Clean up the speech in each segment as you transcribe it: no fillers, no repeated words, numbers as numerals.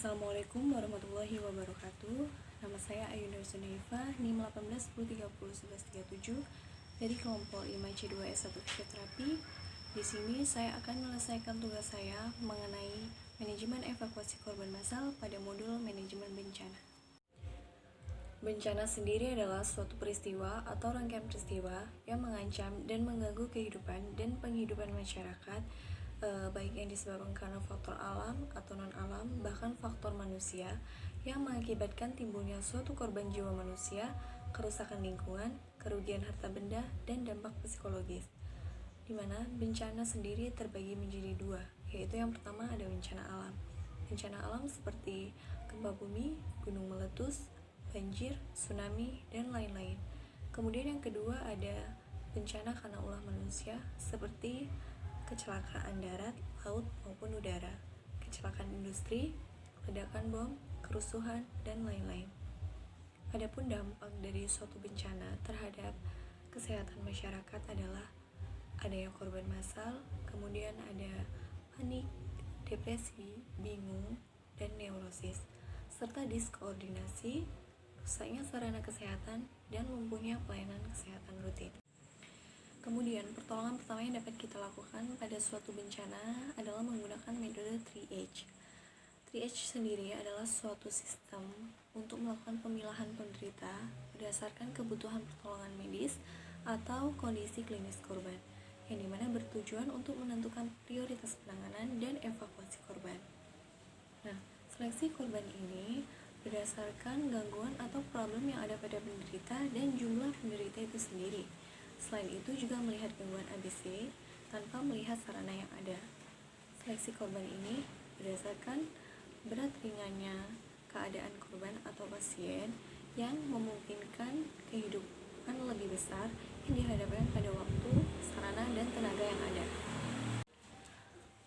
Assalamualaikum warahmatullahi wabarakatuh. Nama saya Ayu Nur Sunaifa, NIM 1810301137 dari kelompok 5C2S1 Fisioterapi. Di sini saya akan menyelesaikan tugas saya mengenai manajemen evakuasi korban massal pada modul manajemen bencana. Bencana sendiri adalah suatu peristiwa atau rangkaian peristiwa yang mengancam dan mengganggu kehidupan dan penghidupan masyarakat, baik yang disebabkan karena faktor alam atau non-alam, bahkan faktor manusia yang mengakibatkan timbulnya suatu korban jiwa manusia, kerusakan lingkungan, kerugian harta benda, dan dampak psikologis. Di mana bencana sendiri terbagi menjadi dua, yaitu yang pertama ada bencana alam. Bencana alam seperti gempa bumi, gunung meletus, banjir, tsunami, dan lain-lain. Kemudian yang kedua ada bencana karena ulah manusia seperti kecelakaan darat, laut, maupun udara, kecelakaan industri, ledakan bom, kerusuhan, dan lain-lain. Adapun dampak dari suatu bencana terhadap kesehatan masyarakat adalah adanya korban massal, kemudian ada panik, depresi, bingung, dan neurosis, serta diskoordinasi, rusaknya sarana kesehatan, dan lumpuhnya pelayanan kesehatan rutin. Kemudian, pertolongan pertama yang dapat kita lakukan pada suatu bencana adalah menggunakan metode 3H. 3H sendiri adalah suatu sistem untuk melakukan pemilahan penderita berdasarkan kebutuhan pertolongan medis atau kondisi klinis korban, yang dimana bertujuan untuk menentukan prioritas penanganan dan evakuasi korban. Nah, seleksi korban ini berdasarkan gangguan atau problem yang ada pada penderita dan jumlah penderita itu sendiri. Selain itu juga melihat gangguan ABC tanpa melihat sarana yang ada. Seleksi korban ini berdasarkan berat ringannya keadaan korban atau pasien yang memungkinkan kehidupan lebih besar yang dihadapkan pada waktu, sarana, dan tenaga yang ada.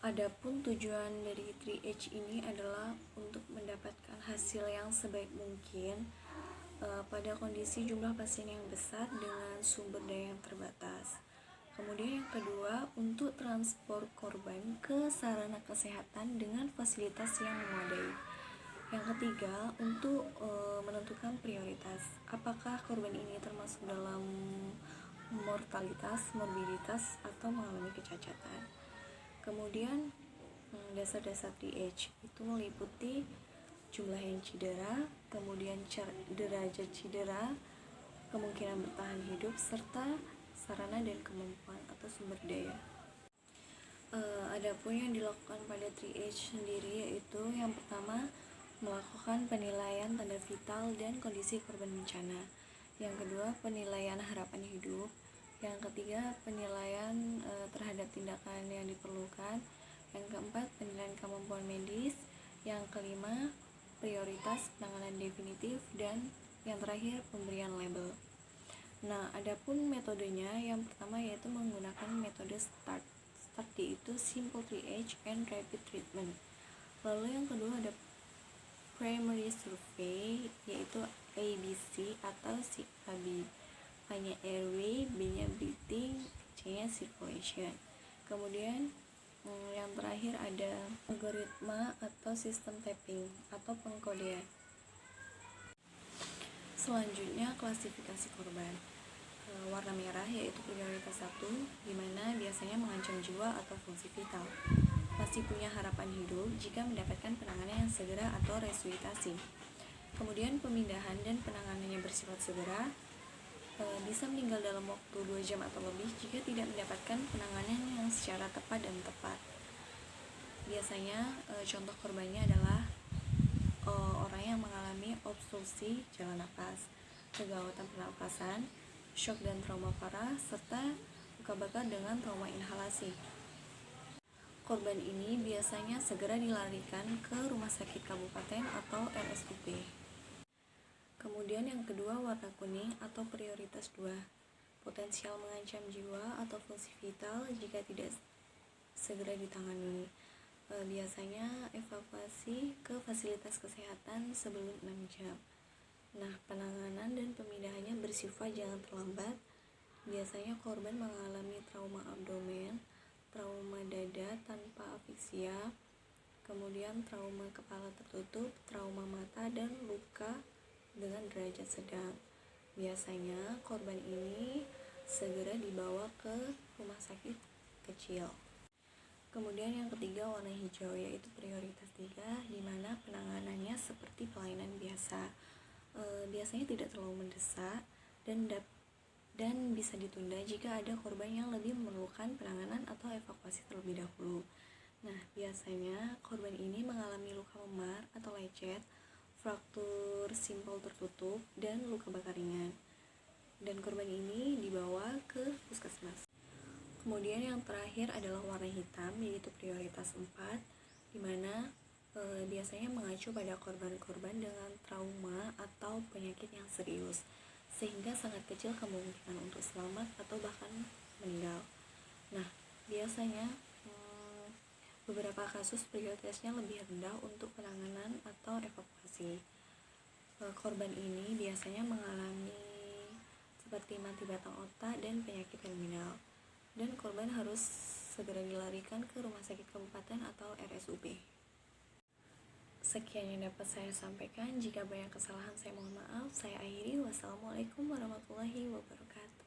Adapun tujuan dari 3H ini adalah untuk mendapatkan hasil yang sebaik mungkin pada kondisi jumlah pasien yang besar dengan sumber daya yang terbatas. Kemudian yang kedua, untuk transport korban ke sarana kesehatan dengan fasilitas yang memadai. Yang ketiga, untuk menentukan prioritas. Apakah korban ini termasuk dalam mortalitas, morbiditas, atau mengalami kecacatan. Kemudian dasar-dasar 3H itu meliputi jumlah yang cedera, kemudian derajat cedera, kemungkinan bertahan hidup, serta sarana dan kemampuan atau sumber daya. Adapun yang dilakukan pada 3H sendiri yaitu yang pertama melakukan penilaian tanda vital dan kondisi korban bencana. Yang kedua, penilaian harapan hidup. Yang ketiga, penilaian terhadap tindakan yang diperlukan. Yang keempat, penilaian kemampuan medis. Yang kelima, prioritas penanganan definitif, dan yang terakhir pemberian label. Nah, adapun metodenya yang pertama yaitu menggunakan metode START. START yaitu Simple 3H and Rapid Treatment. Lalu yang kedua ada Primary Survey yaitu ABC atau CAB. A-nya airway, B-nya breathing, C-nya circulation. Kemudian yang terakhir ada algoritma atau sistem tapping atau pengkodean. Selanjutnya klasifikasi korban. Warna merah yaitu prioritas 1, di mana biasanya mengancam jiwa atau fungsi vital. Masih punya harapan hidup jika mendapatkan penanganan yang segera atau resusitasi. Kemudian pemindahan dan penanganannya bersifat segera, bisa meninggal dalam waktu 2 jam atau lebih jika tidak mendapatkan penanganan yang secara tepat dan tepat. Biasanya contoh korbannya adalah orang yang mengalami obstruksi jalan napas, kegawatan pernapasan, shock dan trauma parah, serta luka bakar dengan trauma inhalasi. Korban ini biasanya segera dilarikan ke rumah sakit kabupaten atau RSUP. Kemudian yang kedua, warna kuning atau prioritas 2, potensial mengancam jiwa atau fungsi vital jika tidak segera ditangani. Biasanya evakuasi ke fasilitas kesehatan sebelum 6 jam. Nah, penanganan dan pemindahannya bersifat jangan terlambat. Biasanya korban mengalami trauma abdomen, trauma dada tanpa afiksia, kemudian trauma kepala tertutup, trauma mata, dan luka dengan derajat sedang. Biasanya korban ini segera dibawa ke rumah sakit kecil. Kemudian yang ketiga, warna hijau, yaitu prioritas 3, di mana penanganannya seperti pelayanan biasa. Biasanya tidak terlalu mendesak dan bisa ditunda jika ada korban yang lebih memerlukan penanganan atau evakuasi terlebih dahulu. Nah, biasanya korban ini mengalami luka memar atau lecet, fraktur simpel tertutup, dan luka bakar ringan. Dan korban ini dibawa ke puskesmas. Kemudian yang terakhir adalah warna hitam, yaitu prioritas 4, di mana biasanya mengacu pada korban-korban dengan trauma atau penyakit yang serius, sehingga sangat kecil kemungkinan untuk selamat atau bahkan meninggal. Nah, biasanya beberapa kasus prioritasnya lebih rendah untuk penanganan atau evakuasi. Korban ini biasanya mengalami seperti mati batang otak dan penyakit terminal, dan korban harus segera dilarikan ke rumah sakit kabupaten atau RSUP. Sekian yang dapat saya sampaikan. Jika banyak kesalahan, saya mohon maaf. Saya akhiri. Wassalamualaikum warahmatullahi wabarakatuh.